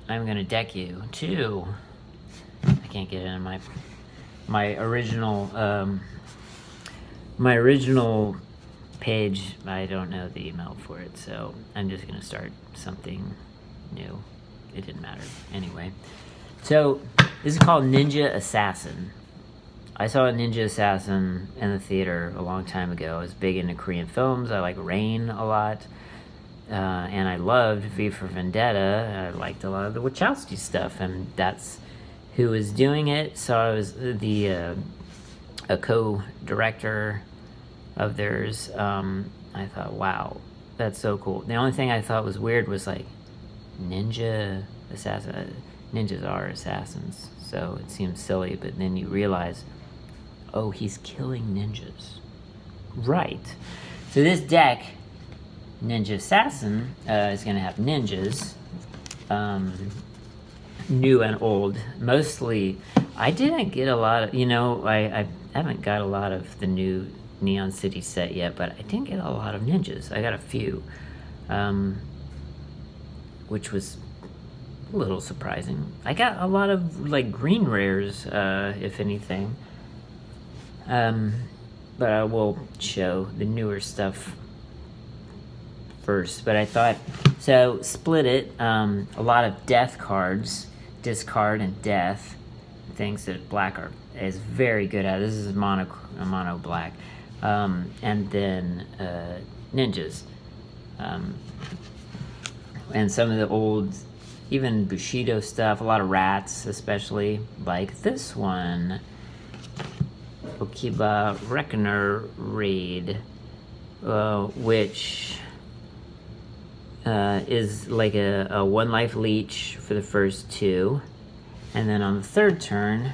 I'm gonna deck you too. I can't get in my original page. I don't know the email for it, so I'm just gonna start something new. It didn't matter anyway. So this is called Ninja Assassin. I saw a Ninja Assassin in the theater a long time ago. I was big into Korean films. I like Rain a lot. And I loved V for Vendetta. I liked a lot of the Wachowski stuff, and that's who was doing it. So I was a co-director of theirs. I thought, wow, that's so cool. The only thing I thought was weird was like ninja assassin. Ninjas are assassins, so it seems silly. But then you realize, oh, he's killing ninjas, right? So this deck, Ninja Assassin, is going to have ninjas, new and old. Mostly, I didn't get a lot of, I haven't got a lot of the new Neon City set yet, but I didn't get a lot of ninjas. I got a few, which was a little surprising. I got a lot of, like, green rares, if anything. But I will show the newer stuff first. But I thought, so split it, a lot of death cards, discard and death, things that black is very good at. This is mono black. And then ninjas. And some of the old, even Bushido stuff, a lot of rats, especially, like this one. Okiba Reckoner Raid, which is like a 1 life leech for the first 2. And then on the third turn,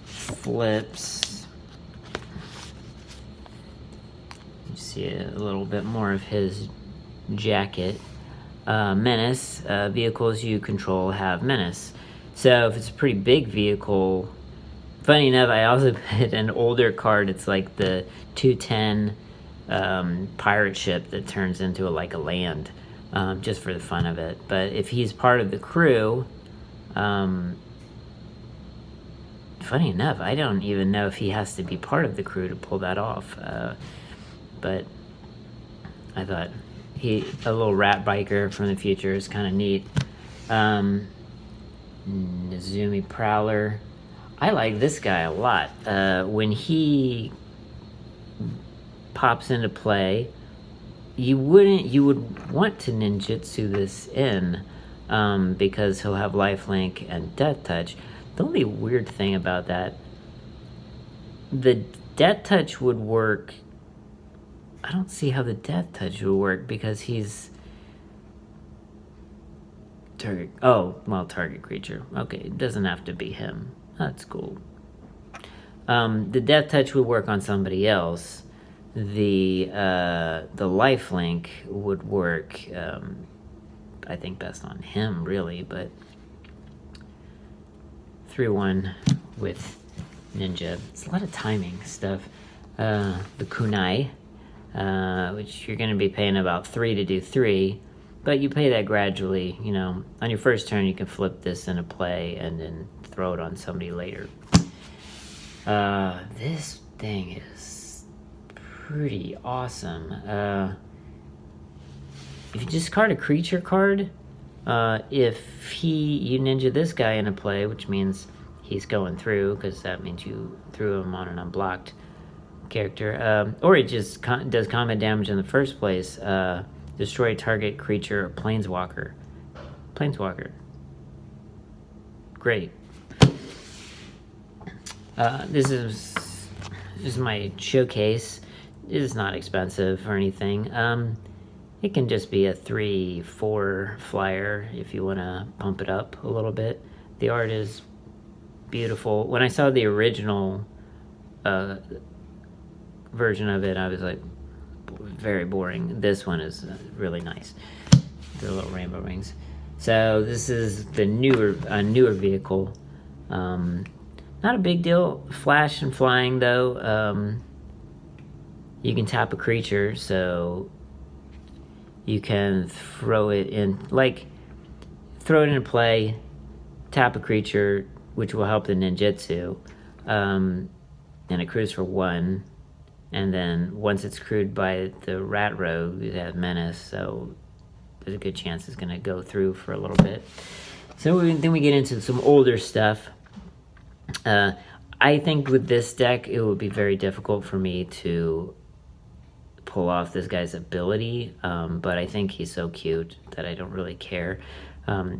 flips. You see a little bit more of his jacket. Menace, vehicles you control have menace. So if it's a pretty big vehicle, funny enough, I also put an older card. It's like the 210 pirate ship that turns into a land, just for the fun of it. But if he's part of the crew, funny enough, I don't even know if he has to be part of the crew to pull that off. But I thought a little rat biker from the future is kind of neat. Nezumi Prowler. I like this guy a lot. When he pops into play, you would want to ninjutsu this in, because he'll have lifelink and death touch. The only weird thing about that, the death touch would work. I don't see how the death touch would work because he's target. Oh, well, target creature. Okay, it doesn't have to be him. That's cool. The death touch would work on somebody else. The lifelink would work, I think, best on him, really. But 3/1 with ninja. It's a lot of timing stuff. The kunai, which you're going to be paying about 3 to do 3. But you pay that gradually, On your first turn, you can flip this into play and then throw it on somebody later. This thing is pretty awesome. If you discard a creature card, if you ninja this guy into play, which means he's going through, because that means you threw him on an unblocked character, or it just does combat damage in the first place, destroy target creature or planeswalker. Great. This is my showcase. It is not expensive or anything. It can just be a 3/4 flyer if you want to pump it up a little bit. The art is beautiful. When I saw the original version of it, I was like, very boring. This one is really nice. The little rainbow rings. So this is the newer vehicle. Not a big deal. Flash and flying, though. You can tap a creature, so you can throw it in. Like, throw it into play, tap a creature, which will help the ninjutsu, and it crews for 1. And then once it's crewed by the rat rogue, you have menace, so there's a good chance it's going to go through for a little bit. So then we get into some older stuff. I think with this deck, it would be very difficult for me to pull off this guy's ability, but I think he's so cute that I don't really care.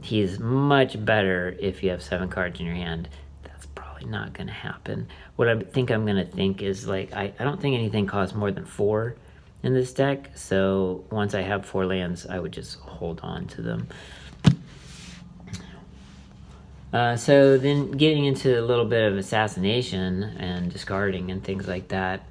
He's much better if you have 7 cards in your hand. That's probably not going to happen. What I think I'm going to think is, like, I don't think anything costs more than 4 in this deck, so once I have 4 lands, I would just hold on to them. So then getting into a little bit of assassination and discarding and things like that.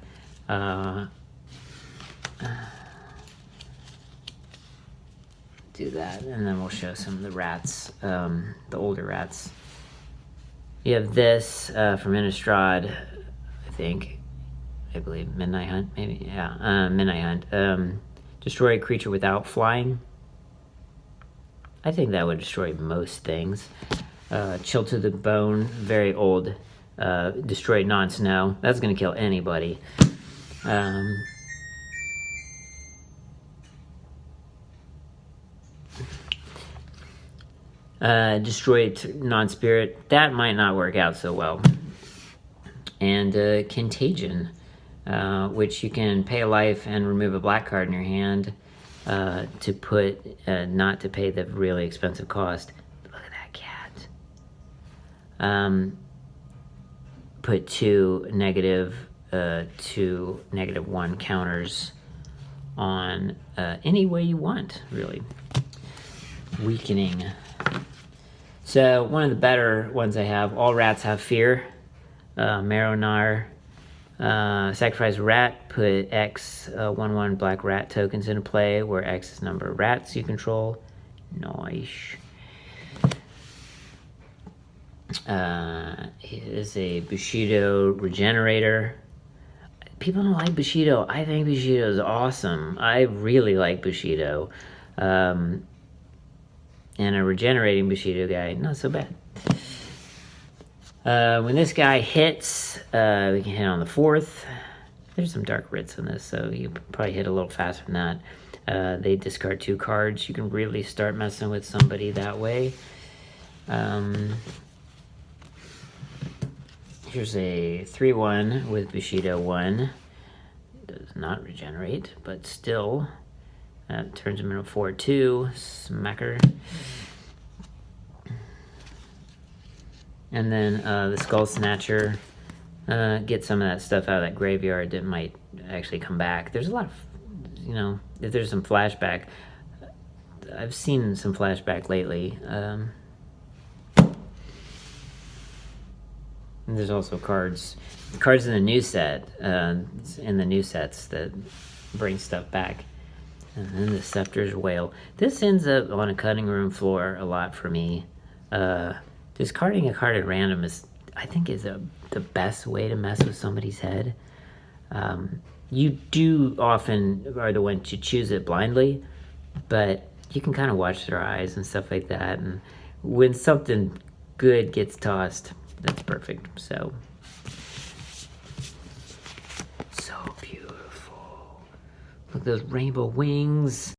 Do that, and then we'll show some of the rats, the older rats. You have this from Innistrad, I believe, Midnight Hunt, maybe, yeah, Midnight Hunt. Destroy a creature without flying. I think that would destroy most things. Chill to the Bone, very old. Destroy non-snow. That's going to kill anybody. Destroy non-spirit. That might not work out so well. And Contagion, which you can pay a life and remove a black card in your hand to put, not to pay the really expensive cost. Look at that cat. Put 2 negative to -1 counters on any way you want, really. Weakening. So one of the better ones I have, all rats have fear. Maronar. Sacrifice rat, put X 1/1 black rat tokens into play, where X is number of rats you control. Nice. It is a Bushido regenerator. People don't like Bushido. I think Bushido is awesome. I really like Bushido. And a regenerating Bushido guy, not so bad. When this guy hits, we can hit on the 4th. There's some Dark Writs in this, so you probably hit a little faster than that. They discard 2 cards. You can really start messing with somebody that way. Here's a 3/1 with Bushido 1. Does not regenerate, but still turns him into a 4/2. Smacker. And then the Skull Snatcher. Get some of that stuff out of that graveyard that might actually come back. There's a lot of, if there's some flashback. I've seen some flashback lately. And there's also cards in the new set, in the new sets that bring stuff back. And then the Scepter's Whale. This ends up on a cutting room floor a lot for me. Discarding a card at random I think is the best way to mess with somebody's head. You do often are the one to choose it blindly, but you can kind of watch their eyes and stuff like that. And when something good gets tossed, that's perfect. So beautiful. Look at those rainbow wings.